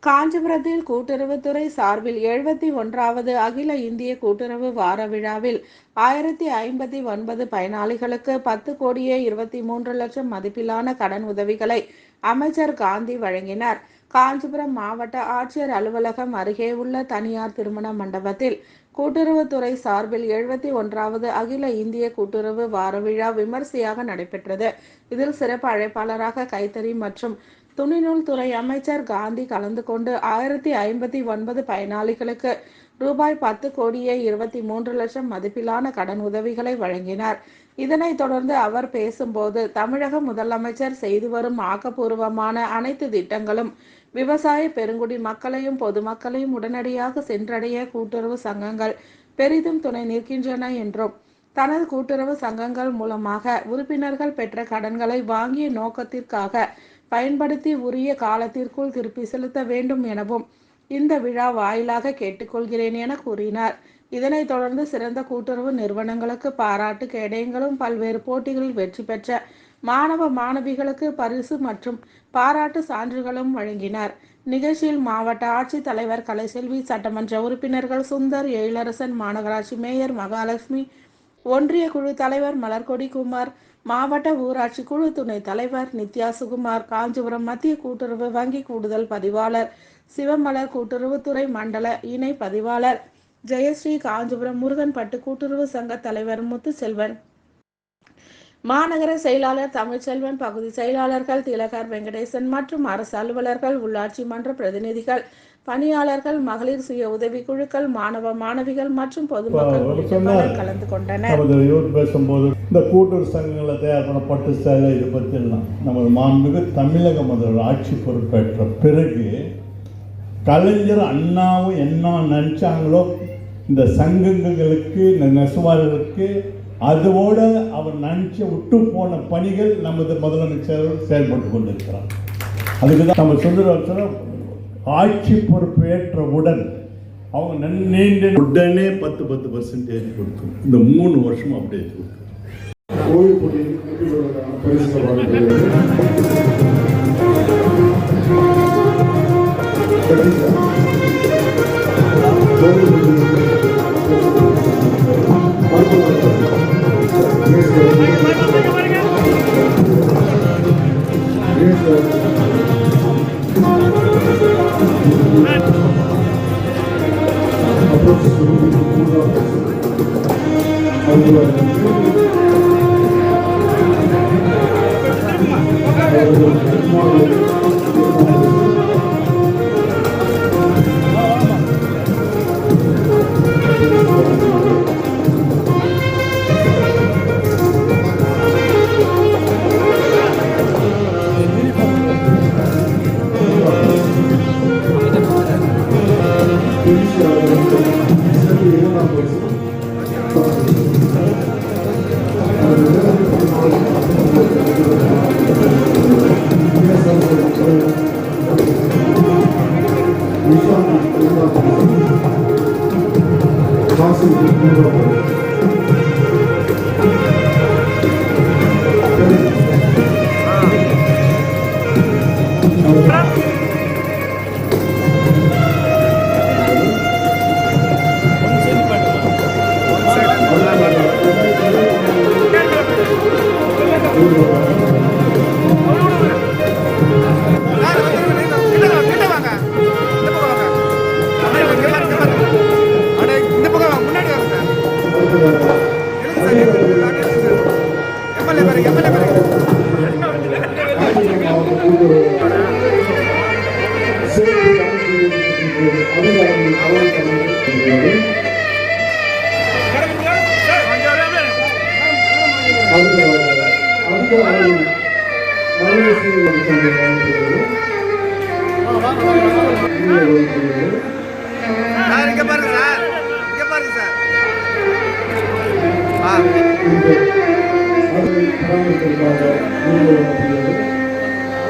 காஞ்சிபுரத்தில் கூட்டுறவுத்துறை சார்பில் 71வது அகில இந்திய கூட்டுறவு வார விழாவில் 1059 பயனாளிகளுக்கு 10 கோடியே 23 லட்சம் மதிப்பிலான கடன் உதவிகளை அமைச்சர் காந்தி வழங்கினார். காஞ்சிபுரம் மாவட்ட ஆட்சியர் அலுவலகம் அருகே உள்ள தனியார் திருமண மண்டபத்தில் கூட்டுறவுத்துறை சார்பில் 71வது அகில இந்திய கூட்டுறவு வார விழா விமர்சையாக நடைபெற்றது. இதில் சிறப்பு அழைப்பாளராக கைத்தறி மற்றும் துணிநூல் துறை அமைச்சர் காந்தி கலந்து கொண்டு 1059 பயனாளிகளுக்கு ரூபாய் 10 கோடியே 23 லட்சம் மதிப்பிலான கடன் உதவிகளை வழங்கினார். இதனைத் தொடர்ந்து அவர் பேசும்போது, தமிழக முதலமைச்சர் செய்து வரும் ஆக்கப்பூர்வமான அனைத்து திட்டங்களும் விவசாய பெருங்குடி மக்களையும் பொதுமக்களையும் உடனடியாக சென்றடைய கூட்டுறவு சங்கங்கள் பெரிதும் துணை நிற்கின்றன என்றும், தனது கூட்டுறவு சங்கங்கள் மூலமாக உறுப்பினர்கள் பெற்ற கடன்களை வாங்கிய நோக்கத்திற்காக பயன்படுத்தி உரிய காலத்திற்குள் திருப்பி செலுத்த வேண்டும் எனவும் இந்த விழா வாயிலாக கேட்டுக்கொள்கிறேன் என கூறினார். இதனைத் தொடர்ந்து சிறந்த கூட்டுறவு நிறுவனங்களுக்கு பாராட்டு கேடயங்களும் பல்வேறு போட்டிகளில் வெற்றி பெற்ற மாணவ மாணவிகளுக்கு பரிசு மற்றும் பாராட்டு சான்றுகளும் வழங்கினார். நிகழ்ச்சியில் மாவட்ட ஆட்சித் தலைவர் கலைசெல்வி, சட்டமன்ற உறுப்பினர்கள் சுந்தர், எழிலரசன், மாநகராட்சி மேயர் மகாலட்சுமி, ஒன்றிய குழு தலைவர் மலர்கொடி குமார், மாவட்ட ஊராட்சி குழு துணைத் தலைவர் நித்யா சுகுமார், காஞ்சிபுரம் மத்திய கூட்டுறவு வங்கி கூடுதல் பதிவாளர் சிவமலர், கூட்டுறவுத்துறை மண்டல இணை பதிவாளர் ஜெயஸ்ரீ, காஞ்சிபுரம் முருகன்பட்டு கூட்டுறவு சங்க தலைவர் முத்துச்செல்வன், மாநகர செயலாளர் தமிழ்ச்செல்வன், பகுதி செயலாளர்கள் திலகர், வெங்கடேசன் மற்றும் அரசு அலுவலர்கள், உள்ளாட்சி மன்ற பிரதிநிதிகள், பணியாளர்கள், மகளிர் சுய உதவி குழுக்கள், மாணவ மாணவிகள் மற்றும் பொதுமக்கள் கலந்து கொண்டனர். பேசும்போது இந்த கூட்டுறவு சங்கங்களை தயார் பண்ண பட்டு சேலை இதை பற்றிலாம் நமது மாண்புமிகு தமிழக முதல்வர் ஆட்சி பொறுப்பேற்ற பிறகு கலைஞர் அண்ணாவும் என்ன நினைச்சாங்களோ இந்த சங்கங்களுக்கு, இந்த நெசவாளர்களுக்கு, அதோடு அவர் நினைச்சு விட்டு போன பணிகள் நமது முதலமைச்சர் செயல்பட்டு கொண்டிருக்கிறார். அதுக்கு தான் நம்ம சொல்லுற ஆட்சி பொறுப்பேற்றவுடன் அவங்க நீண்ட உடனே 10% கொடுக்கும். இந்த 3 வருஷம் அப்படியே கொடுக்கும்.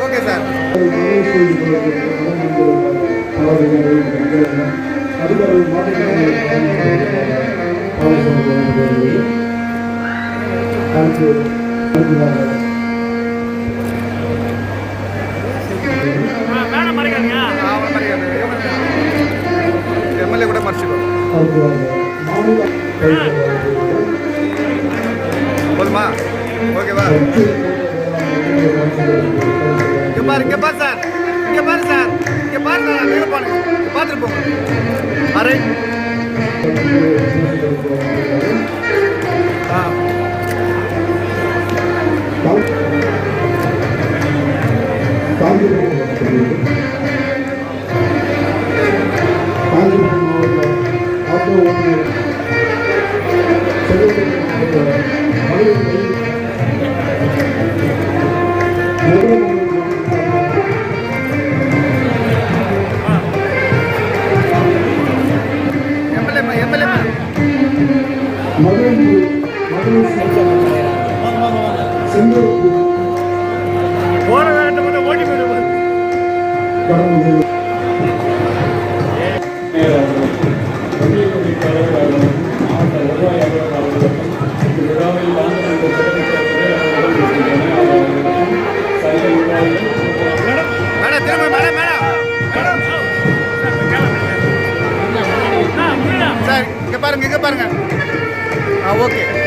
Okay sir. மேடம் மறைக்காதீங்க. போதுமா ஓகேவா இங்க பாரு சார் இங்க பாரு சார் இங்க பாரு சார் அங்க பாருங்க இங்க பாத்துட்டு போங்க அரே போன வேலை மட்டும் ஓட்டி போயிடுவோம் மேடம் திரும்ப மேடம் மேடம் சார் இங்க பாருங்க ஓகே